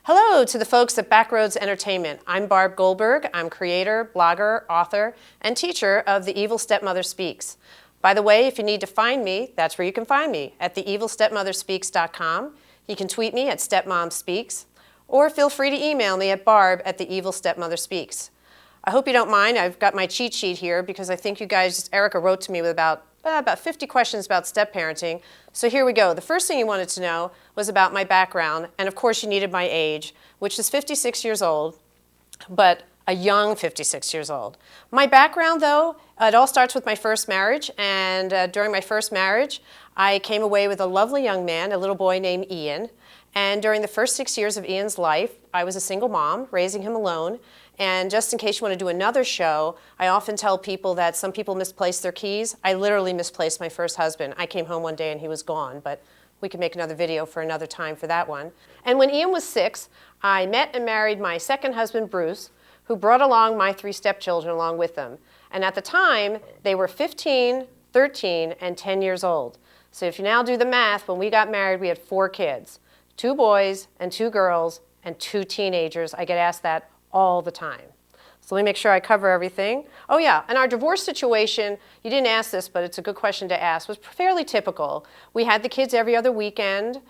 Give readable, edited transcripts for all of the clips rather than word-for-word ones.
Hello to the folks at Backroads Entertainment. I'm Barb Goldberg. I'm creator, blogger, author, and teacher of The Evil Stepmother Speaks. By the way, if you need to find me, that's where you can find me, at theevilstepmotherspeaks.com. You can tweet me at stepmomspeaks, or feel free to email me at barb@theevilstepmotherspeaks. I hope you don't mind. I've got my cheat sheet here because I think you guys, Erica wrote to me with about 50 questions about step parenting. So here we go. The first thing you wanted to know was about my background, and of course you needed my age, which is 56 years old, but a young 56 years old. My background, though, it all starts with my first marriage, and during my first marriage, I came away with a lovely young man, a little boy named Ian, and during the first 6 years of Ian's life, I was a single mom, raising him alone. And just in case you want to do another show, I often tell people that some people misplace their keys. I literally misplaced my first husband. I came home one day and he was gone, but we can make another video for another time for that one. And when Ian was 6, I met and married my second husband, Bruce, who brought along my 3 stepchildren along with them. And at the time, they were 15, 13, and 10 years old. So if you now do the math, when we got married, we had 4 kids, 2 boys and 2 girls and 2 teenagers. I get asked that all the time. So let me make sure I cover everything. Oh yeah, and our divorce situation, you didn't ask this, but it's a good question to ask, was fairly typical. We had the kids every other weekend.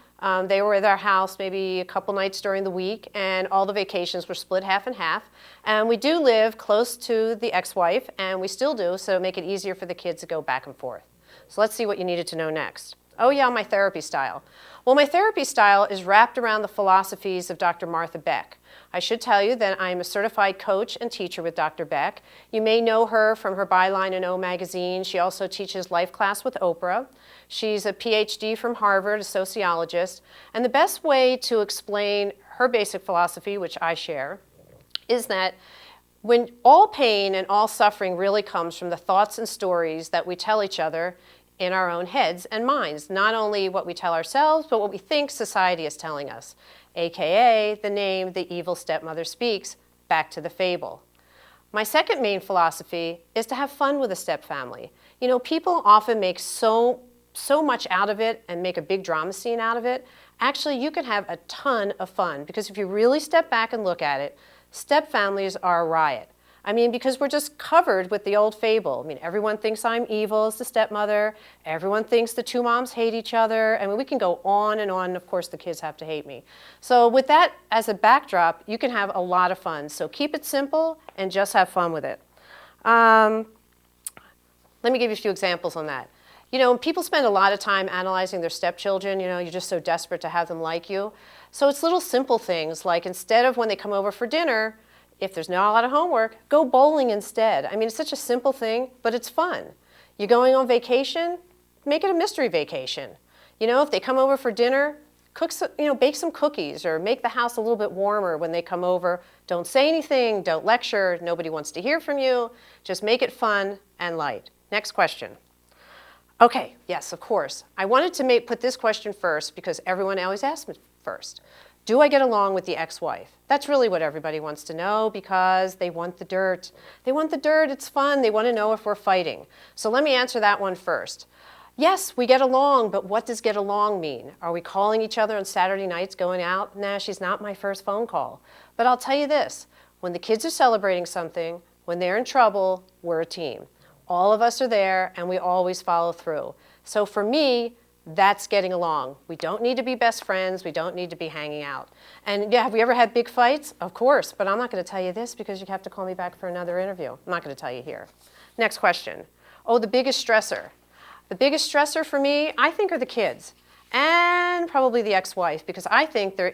They were at our house maybe a couple nights during the week, and all the vacations were split half and half. And we do live close to the ex-wife, and we still do, so make it easier for the kids to go back and forth. So let's see what you needed to know next. Oh yeah, my therapy style. Well, my therapy style is wrapped around the philosophies of Dr. Martha Beck. I should tell you that I'm a certified coach and teacher with Dr. Beck. You may know her from her byline in O magazine. She also teaches Life Class with Oprah. She's a PhD from Harvard, a sociologist. And the best way to explain her basic philosophy, which I share, is that when all pain and all suffering really comes from the thoughts and stories that we tell each other in our own heads and minds, not only what we tell ourselves, but what we think society is telling us. AKA the name The Evil Stepmother Speaks, back to the fable. My second main philosophy is to have fun with a step family. You know, people often make so much out of it and make a big drama scene out of it. Actually, you can have a ton of fun because if you really step back and look at it, step families are a riot. I mean, because we're just covered with the old fable. I mean, everyone thinks I'm evil as the stepmother. Everyone thinks the 2 moms hate each other. I mean, we can go on and on. Of course, the kids have to hate me. So with that as a backdrop, you can have a lot of fun. So keep it simple and just have fun with it. Let me give you a few examples on that. You know, people spend a lot of time analyzing their stepchildren. You know, you're just so desperate to have them like you. So it's little simple things like instead of when they come over for dinner, if there's not a lot of homework, go bowling instead. I mean, it's such a simple thing, but it's fun. You're going on vacation, make it a mystery vacation. You know, if they come over for dinner, bake some cookies or make the house a little bit warmer when they come over. Don't say anything, don't lecture, nobody wants to hear from you. Just make it fun and light. Next question. Okay, yes, of course. I wanted to put this question first because everyone always asks me first. Do I get along with the ex-wife? That's really what everybody wants to know because they want the dirt. They want the dirt, it's fun, they want to know if we're fighting. So let me answer that one first. Yes, we get along, but what does get along mean? Are we calling each other on Saturday nights going out? Nah, she's not my first phone call. But I'll tell you this, when the kids are celebrating something, when they're in trouble, we're a team. All of us are there and we always follow through. So for me, that's getting along. We don't need to be best friends. We don't need to be hanging out. And yeah, have we ever had big fights? Of course, but I'm not going to tell you this because you have to call me back for another interview. I'm not going to tell you here. Next question. Oh, the biggest stressor. The biggest stressor for me, I think, are the kids and probably the ex-wife because I think they're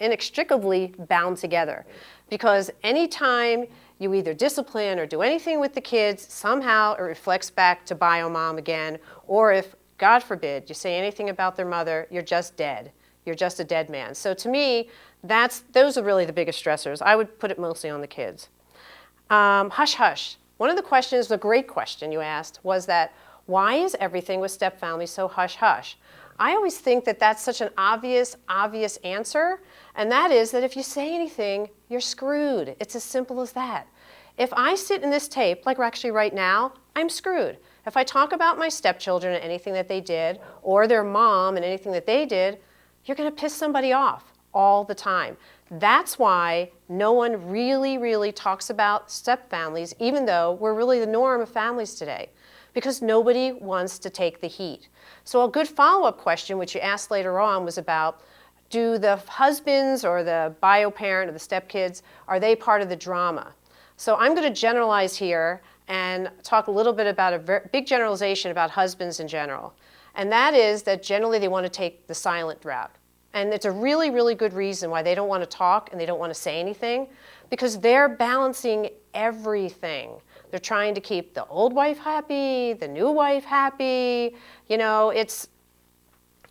inextricably bound together. Because anytime you either discipline or do anything with the kids, somehow it reflects back to bio mom again, or if God forbid, you say anything about their mother, you're just dead. You're just a dead man. So to me, those are really the biggest stressors. I would put it mostly on the kids. Hush, hush. One of the questions, the great question you asked, was that why is everything with step families so hush, hush? I always think that that's such an obvious answer, and that is that if you say anything, you're screwed. It's as simple as that. If I sit in this tape, like we're actually right now, I'm screwed. If I talk about my stepchildren and anything that they did, or their mom and anything that they did, you're going to piss somebody off. all the time. That's why no one really talks about step families, even though we're really the norm of families today, because nobody wants to take the heat. So a good follow-up question, which you asked later on, was about, do the husbands or the bio parent or the stepkids, are they part of the drama? So I'm going to generalize here and talk a little bit about a big generalization about husbands in general. And that is that generally they want to take the silent route. And it's a really good reason why they don't want to talk and they don't want to say anything, because they're balancing everything. They're trying to keep the old wife happy, the new wife happy. You know, it's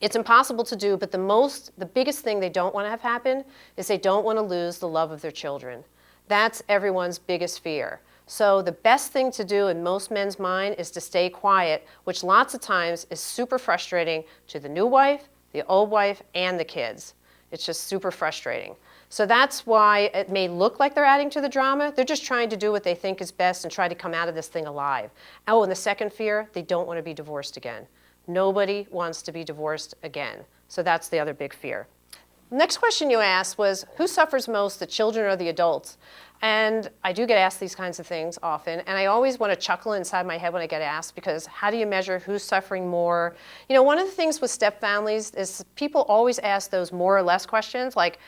impossible to do, but the biggest thing they don't want to have happen is they don't want to lose the love of their children. That's everyone's biggest fear. So the best thing to do in most men's mind is to stay quiet, which lots of times is super frustrating to the new wife, the old wife, and the kids. It's just super frustrating. So that's why it may look like they're adding to the drama. They're just trying to do what they think is best and try to come out of this thing alive. Oh, and the second fear, they don't want to be divorced again. Nobody wants to be divorced again. So that's the other big fear. Next question you asked was, who suffers most, the children or the adults? And I do get asked these kinds of things often, and I always want to chuckle inside my head when I get asked, because how do you measure who's suffering more? You know, one of the things with step families is people always ask those more or less questions, like,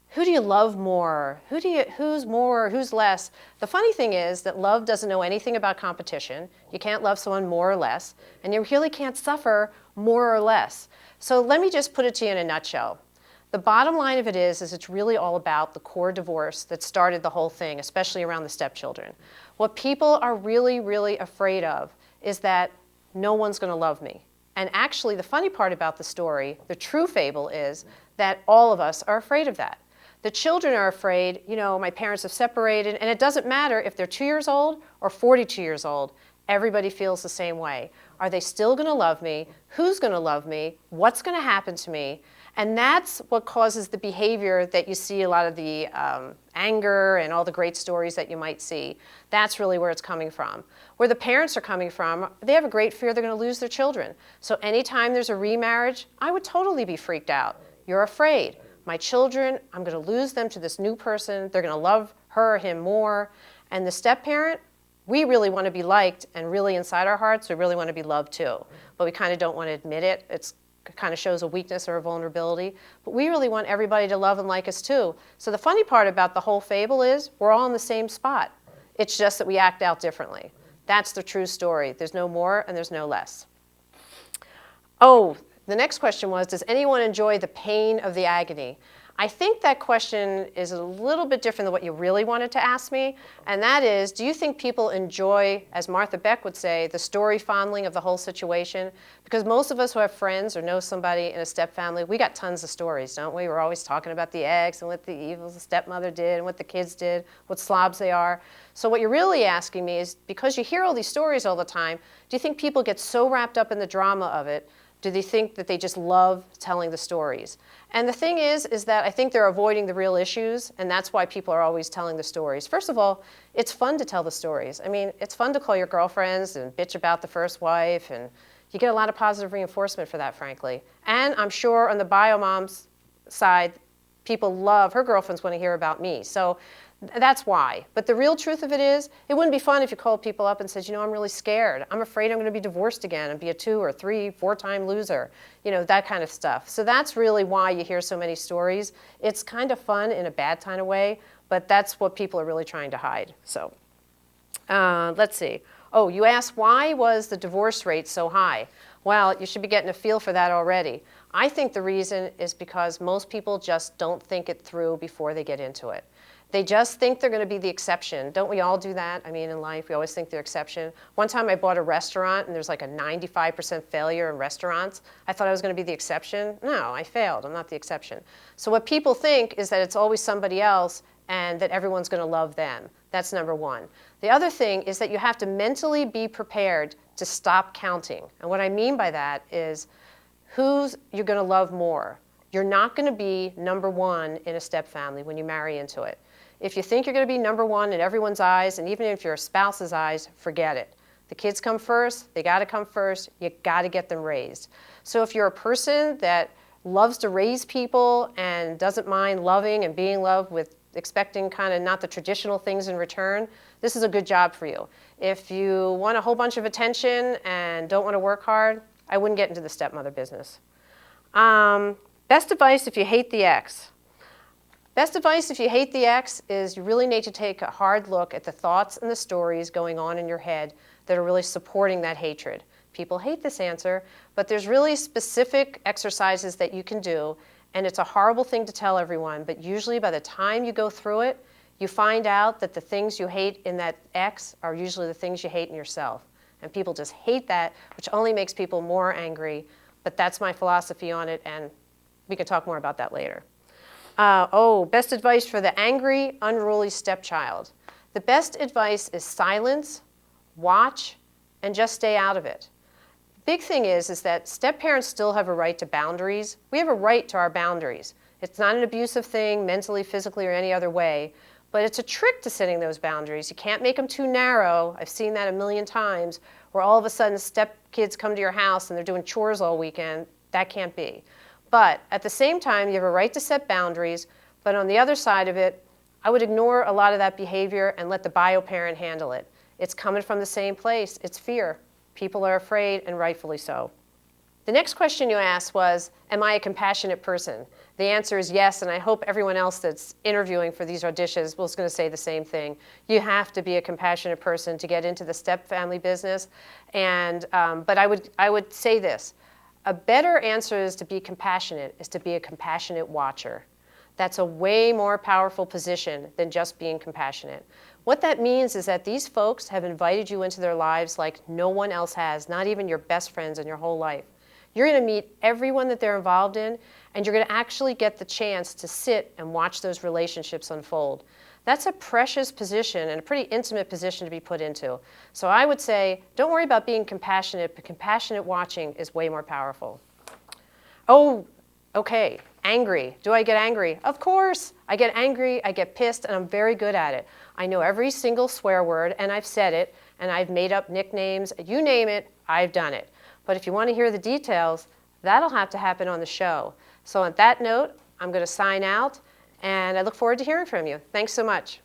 who do you love more? Who's more, who's less? The funny thing is that love doesn't know anything about competition. You can't love someone more or less, and you really can't suffer more or less. So let me just put it to you in a nutshell. The bottom line of it is it's really all about the core divorce that started the whole thing, especially around the stepchildren. What people are really afraid of is that no one's going to love me. And actually, the funny part about the story, the true fable, is that all of us are afraid of that. The children are afraid, you know, my parents have separated, and it doesn't matter if they're 2 years old or 42 years old. Everybody feels the same way. Are they still going to love me? Who's going to love me? What's going to happen to me? And that's what causes the behavior that you see, a lot of the anger and all the great stories that you might see. That's really where it's coming from. Where the parents are coming from, they have a great fear they're going to lose their children. So anytime there's a remarriage, I would totally be freaked out. You're afraid. My children, I'm going to lose them to this new person. They're going to love her or him more. And the step-parent, we really want to be liked, and really inside our hearts, we really want to be loved too. But we kind of don't want to admit it. It kind of shows a weakness or a vulnerability. But we really want everybody to love and like us too. So the funny part about the whole fable is we're all in the same spot. It's just that we act out differently. That's the true story. There's no more and there's no less. Oh, the next question was, does anyone enjoy the pain of the agony? I think that question is a little bit different than what you really wanted to ask me, and that is, do you think people enjoy, as Martha Beck would say, the story fondling of the whole situation? Because most of us who have friends or know somebody in a step family, we got tons of stories, don't we? We're always talking about the ex and what the evil stepmother did and what the kids did, what slobs they are. So what you're really asking me is, because you hear all these stories all the time, do you think people get so wrapped up in the drama of it? Do they think that they just love telling the stories? And the thing is that I think they're avoiding the real issues, and that's why people are always telling the stories. First of all, it's fun to tell the stories. I mean, it's fun to call your girlfriends and bitch about the first wife, and you get a lot of positive reinforcement for that, frankly. And I'm sure on the bio mom's side, people love, her girlfriends want to hear about me. So that's why. But the real truth of it is, it wouldn't be fun if you called people up and said, you know, I'm really scared. I'm afraid I'm going to be divorced again and be a 2 or 3, 4-time loser. You know, that kind of stuff. So that's really why you hear so many stories. It's kind of fun in a bad kind of way, but that's what people are really trying to hide. So let's see. Oh, you asked, why was the divorce rate so high? Well, you should be getting a feel for that already. I think the reason is because most people just don't think it through before they get into it. They just think they're going to be the exception. Don't we all do that? I mean, in life, we always think they're exception. One time I bought a restaurant, and there's like a 95% failure in restaurants. I thought I was going to be the exception. No, I failed. I'm not the exception. So what people think is that it's always somebody else and that everyone's going to love them. That's number one. The other thing is that you have to mentally be prepared to stop counting. And what I mean by that is who's you're going to love more. You're not going to be number one in a step family when you marry into it. If you think you're going to be number one in everyone's eyes, and even if your spouse's eyes, forget it. The kids come first. They got to come first. You got to get them raised. So if you're a person that loves to raise people and doesn't mind loving and being loved with expecting kind of not the traditional things in return, this is a good job for you. If you want a whole bunch of attention and don't want to work hard, I wouldn't get into the stepmother business. Best advice if you hate the ex. Best advice if you hate the ex is you really need to take a hard look at the thoughts and the stories going on in your head that are really supporting that hatred. People hate this answer, but there's really specific exercises that you can do, and it's a horrible thing to tell everyone, but usually by the time you go through it, you find out that the things you hate in that ex are usually the things you hate in yourself. And people just hate that, which only makes people more angry, but that's my philosophy on it, and we can talk more about that later. Best advice for the angry, unruly stepchild. The best advice is silence, watch, and just stay out of it. Big thing is that step-parents still have a right to boundaries. We have a right to our boundaries. It's not an abusive thing, mentally, physically, or any other way, but it's a trick to setting those boundaries. You can't make them too narrow. I've seen that a million times, where all of a sudden step-kids come to your house and they're doing chores all weekend. That can't be. But at the same time, you have a right to set boundaries, but on the other side of it, I would ignore a lot of that behavior and let the bio-parent handle it. It's coming from the same place. It's fear. People are afraid, and rightfully so. The next question you asked was, am I a compassionate person? The answer is yes, and I hope everyone else that's interviewing for these auditions was going to say the same thing. You have to be a compassionate person to get into the step family business, and but I would say this. A better answer is to be compassionate, is to be a compassionate watcher. That's a way more powerful position than just being compassionate. What that means is that these folks have invited you into their lives like no one else has, not even your best friends in your whole life. You're going to meet everyone that they're involved in, and you're going to actually get the chance to sit and watch those relationships unfold. That's a precious position and a pretty intimate position to be put into. So I would say, don't worry about being compassionate, but compassionate watching is way more powerful. Oh, okay, angry. Do I get angry? Of course. I get angry, I get pissed, and I'm very good at it. I know every single swear word, and I've said it, and I've made up nicknames. You name it, I've done it. But if you want to hear the details, that'll have to happen on the show. So on that note, I'm going to sign out, and I look forward to hearing from you. Thanks so much.